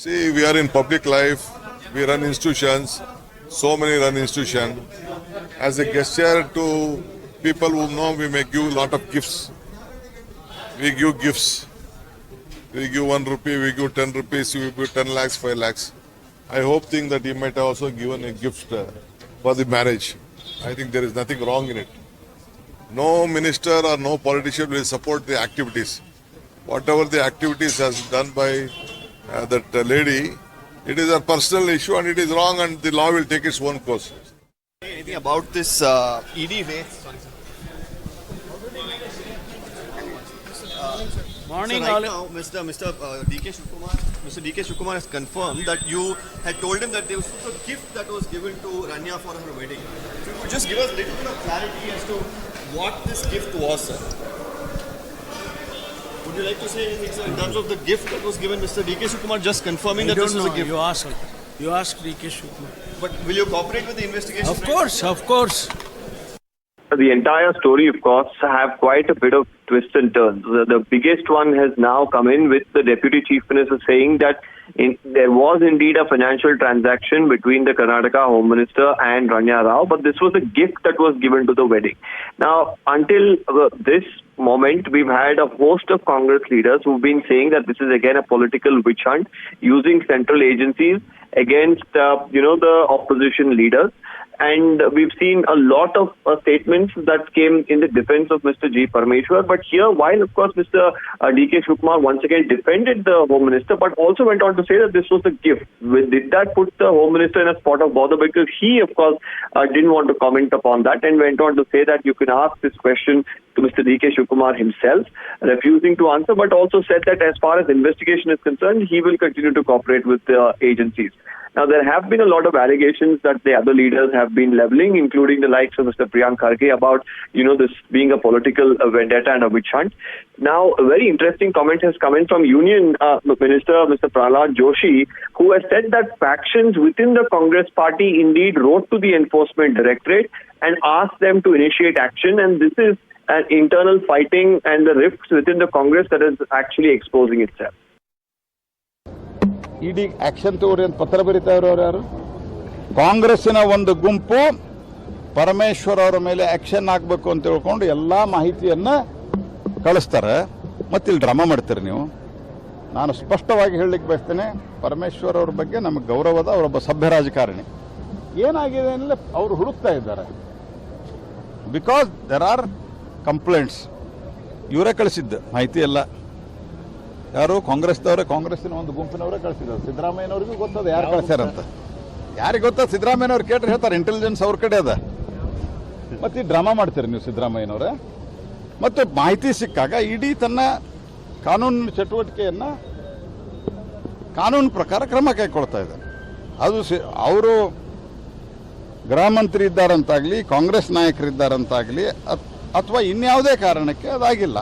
See, we are in public life, we run institutions, so many run institutions. As a gesture to people who know, we may give a lot of gifts. We give gifts. We give 1 rupee, we give 10 rupees, we give 10 lakhs, 5 lakhs. I think that he might have also given a gift for the marriage. I think there is nothing wrong in it. No minister or no politician will support the activities. Whatever the activities has done by that lady, it is a personal issue and it is wrong and the law will take its own course. Anything about this ED raid? Morning, so right now, Mr. D.K. Shivakumar has confirmed that you had told him that there was a gift that was given to Rania for her wedding. If you could just give us a little bit of clarity as to what this gift was, sir. Would you like to say anything, sir, in terms of the gift that was given? Mr. D.K. Shivakumar just confirming that this was a gift. You ask D.K. Shivakumar. But will you cooperate with the investigation? Of course. The entire story, of course, have quite a bit of twists and turns. The biggest one has now come in with the Deputy Chief Minister saying that there was indeed a financial transaction between the Karnataka Home Minister and Rania Rao, but this was a gift that was given to the wedding. Now, until this moment, we've had a host of Congress leaders who've been saying that this is again a political witch hunt using central agencies against, the opposition leaders. And we've seen a lot of statements that came in the defense of Mr. G. Parameshwar. But here, while, of course, Mr. D.K. Shivakumar once again defended the Home Minister, but also went on to say that this was a gift. Did that put the Home Minister in a spot of bother? Because he, of course, didn't want to comment upon that and went on to say that you can ask this question to Mr. D.K. Shivakumar himself, refusing to answer, but also said that as far as investigation is concerned, he will continue to cooperate with the agencies. Now, there have been a lot of allegations that the other leaders have been leveling, including the likes of Mr. Priyank Kharge, about, this being a political vendetta and a witch hunt. Now, a very interesting comment has come in from Union Minister, Mr. Prahlad Joshi, who has said that factions within the Congress party indeed wrote to the Enforcement Directorate and asked them to initiate action. And this is an internal fighting and the rifts within the Congress that is actually exposing itself. ED action ತಗೋರಿ ಅಂತ ಪತ್ರ ಬರೀತಾ ಇರೋರು ಯಾರು? ಕಾಂಗ್ರೆಸ್ಸಿನ ಒಂದು ಗುಂಪು ಪರಮೇಶ್ವರ್ ಅವರ ಮೇಲೆ ಆಕ್ಷನ್ ಆಗಬೇಕು ಅಂತ ಹೇಳ್ಕೊಂಡು ಎಲ್ಲ ಮಾಹಿತಿಯನ್ನ ಕಳಿಸ್ತಾರೆ. ಮತ್ತೆ ಇಲ್ಲಿ ಡ್ರಾಮಾ ಮಾಡ್ತೀರಿ ನೀವು. ನಾನು ಸ್ಪಷ್ಟವಾಗಿ ಹೇಳಲಿಕ್ಕೆ ಬಯಸ್ತೇನೆ, ಪರಮೇಶ್ವರ್ ಅವರ ಬಗ್ಗೆ ನಮಗೆ ಗೌರವದ, ಅವರೊಬ್ಬ ಸಭ್ಯ ರಾಜಕಾರಣಿ. ಏನಾಗಿದೆ ಅಂದ್ರೆ ಅವರು ಹುಡುಕ್ತಾ ಇದ್ದಾರೆ. Because there are complaints. ಇವರೇ ಕಳಿಸಿದ್ದು ಮಾಹಿತಿ ಎಲ್ಲ. ಯಾರು? ಕಾಂಗ್ರೆಸ್ಸಿನ ಒಂದು ಗುಂಪಿನವರೇ ಕಳಿಸಿದ್ದಾರೆ. ಸಿದ್ದರಾಮಯ್ಯನವ್ರಿಗೂ ಗೊತ್ತದ ಯಾರು ಕಳಿಸ್ಯಾರಂತ. ಯಾರಿಗೆ ಗೊತ್ತ? ಸಿದ್ದರಾಮಯ್ಯನವ್ರು ಕೇಳ್ರೆ ಹೇಳ್ತಾರೆ, ಇಂಟೆಲಿಜೆನ್ಸ್ ಅವ್ರ ಕಡೆ ಅದ. ಮತ್ತೆ ಈ ಡ್ರಾಮಾ ಮಾಡ್ತೀರಿ ನೀವು ಸಿದ್ದರಾಮಯ್ಯನವ್ರೆ. ಮತ್ತೆ ಮಾಹಿತಿ ಸಿಕ್ಕಾಗ ಇಡೀ ತನ್ನ ಕಾನೂನು ಚಟುವಟಿಕೆಯನ್ನ ಕಾನೂನು ಪ್ರಕಾರ ಕ್ರಮ ಕೈಗೊಳ್ತಾ ಇದೆ. ಅದು ಅವರು ಗೃಹ ಮಂತ್ರಿ ಇದ್ದಾರಂತಾಗ್ಲಿ, ಕಾಂಗ್ರೆಸ್ ನಾಯಕರಿದ್ದಾರಂತಾಗ್ಲಿ, ಅಥವಾ ಇನ್ಯಾವುದೇ ಕಾರಣಕ್ಕೆ ಅದಾಗಿಲ್ಲ.